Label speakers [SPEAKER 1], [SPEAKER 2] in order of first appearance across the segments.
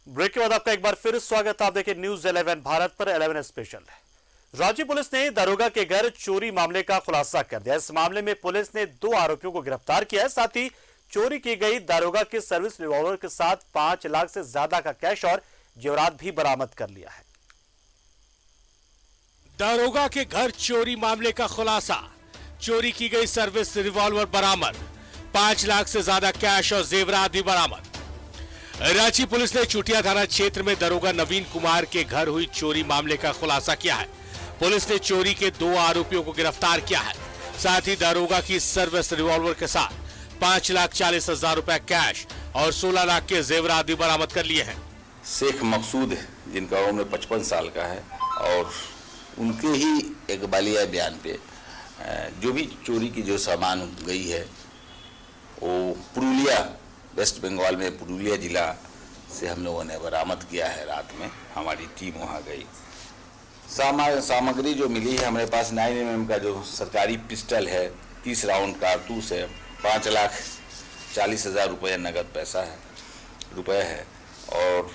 [SPEAKER 1] Break के बाद आपका एक बार फिर स्वागत। आप देखें न्यूज 11 भारत पर 11 स्पेशल। रांची पुलिस ने दारोगा के घर चोरी मामले का खुलासा कर दिया। इस मामले में पुलिस ने 2 आरोपियों को गिरफ्तार किया है। साथ ही चोरी की गई दारोगा के सर्विस रिवॉल्वर के साथ 5 लाख से ज्यादा का कैश और जेवरात भी बरामद कर लिया है।
[SPEAKER 2] दारोगा के घर चोरी मामले का खुलासा, चोरी की गई सर्विस रिवॉल्वर बरामद, 5 लाख से ज्यादा कैश और जेवरात भी बरामद। रांची पुलिस ने चुटिया थाना क्षेत्र में दारोगा नवीन कुमार के घर हुई चोरी मामले का खुलासा किया है। पुलिस ने चोरी के 2 आरोपियों को गिरफ्तार किया है। साथ ही दारोगा की सर्विस रिवॉल्वर के साथ 5,40,000 रुपए कैश और 16 लाख के जेवरात भी बरामद कर लिए हैं।
[SPEAKER 3] शेख मकसूद जिनका उम्र 55 साल का है और उनके ही एक बालिया बयान पे जो भी चोरी की जो सामान गई है वो पुरुलिया, वेस्ट बंगाल में पुरुलिया जिला से हम लोगों ने बरामद किया है। रात में हमारी टीम वहाँ गई। सामग्री जो मिली है हमारे पास 9mm का जो सरकारी पिस्टल है, 30 राउंड कारतूस है, 5,40,000 रुपये नगद पैसा है और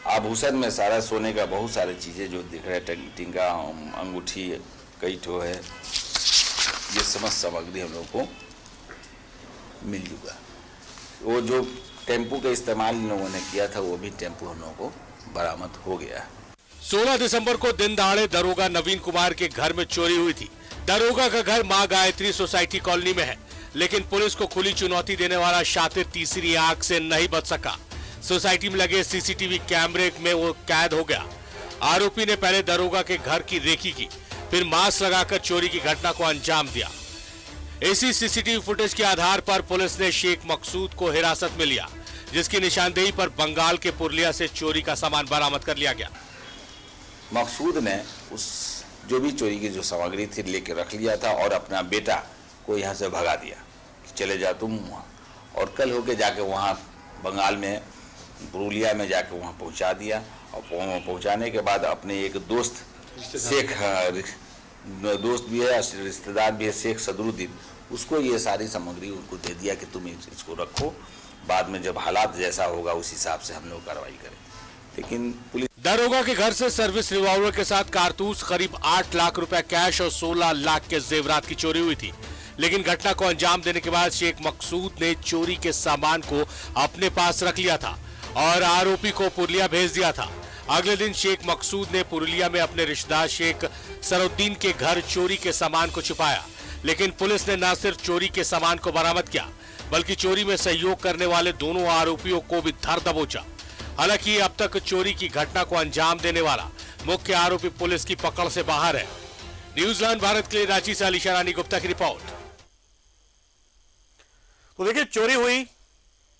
[SPEAKER 3] आभूषण में सारा सोने का बहुत सारे चीज़ें जो दिख रहे हैं, टिंका, अंगूठी, कई ठो है। ये समस्त सामग्री हम लोग को मिल चुका। वो जो टेम्पू का इस्तेमाल इन लोगों ने किया था वो भी टेम्पू हम लोगों को बरामद हो गया।
[SPEAKER 2] 16 दिसंबर को दिन दहाड़े दारोगा नवीन कुमार के घर में चोरी हुई थी। दारोगा का घर मां गायत्री सोसाइटी कॉलोनी में है, लेकिन पुलिस को खुली चुनौती देने वाला शातिर तीसरी आंख से नहीं बच सका। सोसाइटी में लगे सीसीटीवी कैमरे में वो कैद हो गया। आरोपी ने पहले दारोगा के घर की रेकी की, फिर मास्क लगाकर चोरी की घटना को अंजाम दिया। इसी सीसीटीवी फुटेज के आधार पर पुलिस ने शेख मकसूद को हिरासत में लिया, जिसकी निशानदेही पर बंगाल के पुरुलिया से चोरी का सामान बरामद कर लिया गया।
[SPEAKER 3] मकसूद ने उस जो भी चोरी की जो सामग्री थी लेके रख लिया था और अपना बेटा को यहाँ से भगा दिया कि चले जा तुम वहाँ, और कल होके जाके वहाँ बंगाल में पुरुलिया में जाके वहाँ पहुँचा दिया। और पहुँचाने के बाद अपने एक दोस्त शेख दोस्त भी है, रिश्तेदार भी है, शेख सदरुद्दीन, उसको ये सारी सामग्री उनको दे दिया कि तुम इसको रखो, बाद में जब हालात जैसा होगा उस हिसाब से हम लोग कार्रवाई करें। लेकिन पुलिस
[SPEAKER 2] दारोगा के घर से सर्विस रिवॉल्वर के साथ कारतूस, करीब 8 लाख रुपए कैश और 16 लाख के जेवरात की चोरी हुई थी। लेकिन घटना को अंजाम देने के बाद शेख मकसूद ने चोरी के सामान को अपने पास रख लिया था और आरोपी को पुरुलिया भेज दिया था। अगले दिन शेख मकसूद ने पुरुलिया में अपने रिश्तेदार शेख सरुद्दीन के घर चोरी के सामान को छुपाया। लेकिन पुलिस ने न सिर्फ चोरी के सामान को बरामद किया, बल्कि चोरी में सहयोग करने वाले दोनों आरोपियों को भी धर दबोचा। हालांकि अब तक चोरी की घटना को अंजाम देने वाला मुख्य आरोपी पुलिस की पकड़ से बाहर है। न्यूजीलैंड भारत के लिए रांची से अलीशा रानी गुप्ता की रिपोर्ट।
[SPEAKER 1] तो देखिए, चोरी हुई,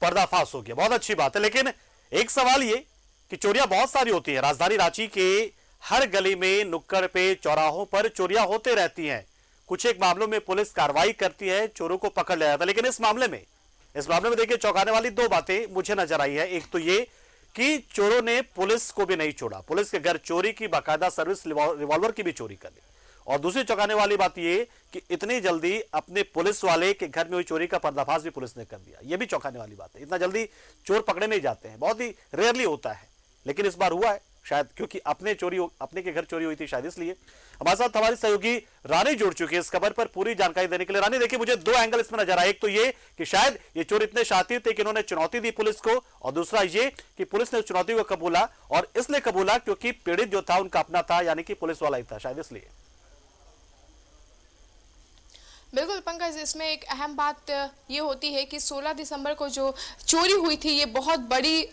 [SPEAKER 1] पर्दाफाश हो गया, बहुत अच्छी बात है। लेकिन एक सवाल ये कि चोरियां बहुत सारी होती हैं। राजधानी रांची के हर गली में, नुक्कड़ पे, चौराहों पर चोरियां होते रहती हैं। कुछ एक मामलों में पुलिस कार्रवाई करती है, चोरों को पकड़ लिया जाता है। लेकिन इस मामले में देखिए चौंकाने वाली 2 बातें मुझे नजर आई है। एक तो ये कि चोरों ने पुलिस को भी नहीं छोड़ा, पुलिस के घर चोरी की, बाकायदा सर्विस रिवॉल्वर की भी चोरी कर ली। और दूसरी चौंकाने वाली बात ये कि इतनी जल्दी अपने पुलिस वाले के घर में हुई चोरी का पर्दाफाश भी पुलिस ने कर दिया। यह भी चौंकाने वाली बात है। इतना जल्दी चोर पकड़े नहीं जाते हैं, बहुत ही रेयरली होता है, लेकिन इस बार हुआ है, शायद क्योंकि अपने के घर चोरी हुई थी, शायद इसलिए। हमारे साथ हमारी सहयोगी रानी जुड़ चुकी है इस खबर पर पूरी जानकारी देने के लिए। रानी, देखिए, मुझे 2 एंगल इसमें नजर आए। एक तो ये कि शायद ये चोर इतने शातिर थे कि इन्होंने चुनौती दी पुलिस को, और दूसरा ये कि पुलिस ने उस चुनौती को कबूला, और इसलिए कबूला क्योंकि पीड़ित जो था उनका अपना था, यानी कि पुलिस वाला ही था, शायद इसलिए।
[SPEAKER 4] बिल्कुल पंकज, इसमें एक अहम बात ये होती है कि 16 दिसंबर को जो चोरी हुई थी ये बहुत बड़ी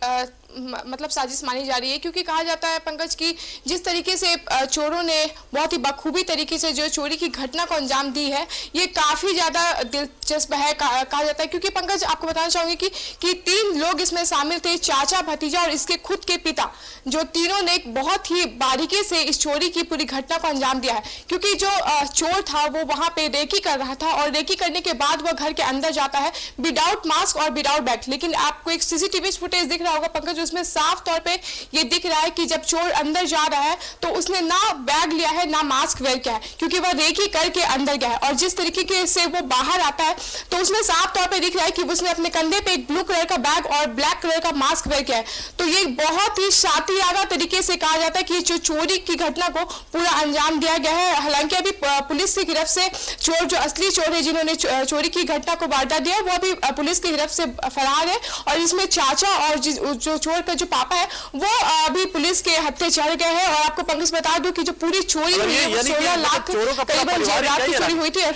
[SPEAKER 4] मतलब साजिश मानी जा रही है, क्योंकि कहा जाता है पंकज कि जिस तरीके से चोरों ने बहुत ही बखूबी तरीके से जो चोरी की घटना को अंजाम दी है, ये काफ़ी ज़्यादा दिलचस्प है कहा जाता है। क्योंकि पंकज, आपको बताना चाहूँगी कि 3 लोग इसमें शामिल थे, चाचा, भतीजा और इसके खुद के पिता, जो तीनों ने बहुत ही बारीकी से इस चोरी की पूरी घटना को अंजाम दिया है। क्योंकि जो चोर था वो वहाँ पे रेकी कर रहा था, और रेकी करने के बाद वह घर के अंदर जाता है विदाउट मास्क और विदाउट बैग। लेकिन आपको एक सीसीटीवी फुटेज दिख रहा होगा पंकज, उसमें साफ तौर पे ये दिख रहा है कि जब चोर अंदर जा रहा है तो उसने ना बैग लिया है ना मास्क वेयर किया है, क्योंकि वह रेकी करके अंदर गया है। और जिस तरीके से वो बाहर आता है तो उसमें साफ तौर पे दिख रहा है कि उसने अपने कंधे पे एक ब्लू कलर का बैग और ब्लैक कलर का मास्क वेयर किया है। तो ये बहुत ही शातिराना तरीके से कहा जाता है कि जो चोरी की घटना को पूरा अंजाम दिया गया है। हालांकि अभी पुलिस की गिरफ्त से चोर, जो असली चोर है जिन्होंने चोरी की घटना को वारदात दिया, वो अभी पुलिस की गिरफ्त से फरार है। और इसमें चाचा और जो चोर का जो पापा है वो अभी पुलिस के हत्थे चढ़ गए हैं। और आपको पंकज बता दूं कि जो पूरी चोरी हुई है वो 16 लाख करीबन जेवरात की चोरी हुई थी।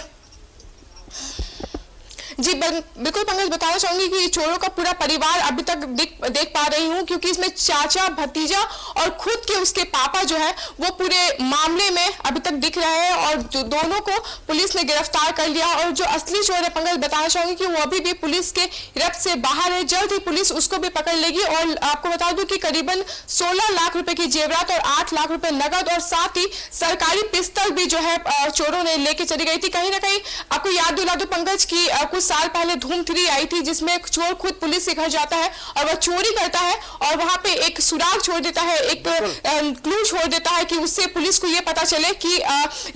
[SPEAKER 4] जी बिल्कुल पंकज, बताना चाहूंगी कि चोरों का पूरा परिवार अभी तक देख पा रही हूँ, क्योंकि इसमें चाचा, भतीजा और खुद के उसके पापा जो है वो पूरे मामले में अभी तक दिख रहे हैं। और जो दोनों को पुलिस ने गिरफ्तार कर लिया। और जो असली चोर है पंकज, बताना चाहूंगी कि वो अभी भी पुलिस के गिरफ्त से बाहर है। जल्द ही पुलिस उसको भी पकड़ लेगी। और आपको बता दूं कि करीबन 16 लाख रुपए की जेवरात और 8 लाख रुपए नगद और साथ ही सरकारी पिस्तौल भी जो है चोरों ने लेके चली गई थी। कहीं ना कहीं आपको याद दिला दो पंकज की कुछ साल पहले धूम 3 आई थी, जिसमें एक चोर खुद पुलिस के घर जाता है और वह चोरी करता है और वहां पे एक सुराग छोड़ देता है, एक क्लू छोड़ देता है कि उससे पुलिस को ये पता चले कि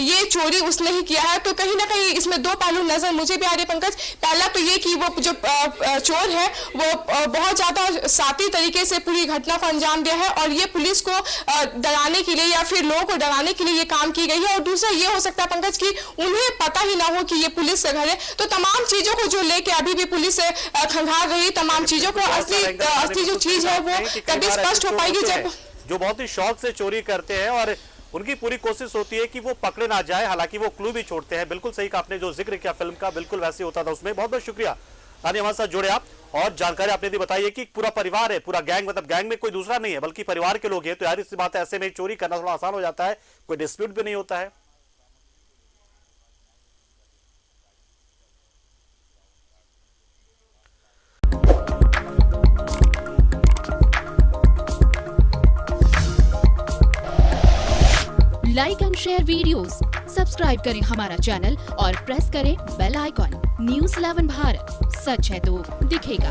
[SPEAKER 4] ये चोरी उसने ही किया है। तो कहीं ना कहीं इसमें दो पहलू नजर मुझे भी आ रहे पंकज। पहला तो ये कि वो जो चोर है वो बहुत ज्यादा साथी तरीके से पूरी घटना को अंजाम दिया है और ये पुलिस को डराने के लिए या फिर लोगों को डराने के लिए ये काम की गई है। और दूसरा ये हो सकता है पंकज कि उन्हें पता ही ना हो कि ये पुलिस का घर है। तो तमाम चीजों को जो लेके अभी भी पुलिस खंगाल रही, तमाम चीजों को असली जो चीज है वो तभी स्पष्ट हो पाएगी जब
[SPEAKER 1] जो बहुत ही शौक से चोरी करते हैं और उनकी पूरी कोशिश होती है कि वो पकड़े ना जाए, हालांकि वो क्लू भी छोड़ते हैं। बिल्कुल सही कहा आपने, जो जिक्र किया फिल्म का बिल्कुल वैसे होता था उसमें। बहुत बहुत शुक्रिया आने हमारे साथ जुड़े आप और जानकारी आपने दी बताई है कि पूरा परिवार है, पूरा गैंग, मतलब गैंग में कोई दूसरा नहीं है बल्कि परिवार के लोग हैं। तो यार इसी बात है, ऐसे में चोरी करना थोड़ा आसान हो जाता है, कोई डिस्प्यूट भी नहीं होता है।
[SPEAKER 5] Like and share videos, subscribe करें हमारा चैनल और प्रेस करें बेल आइकॉन। न्यूज़ 11 भारत, सच है तो दिखेगा।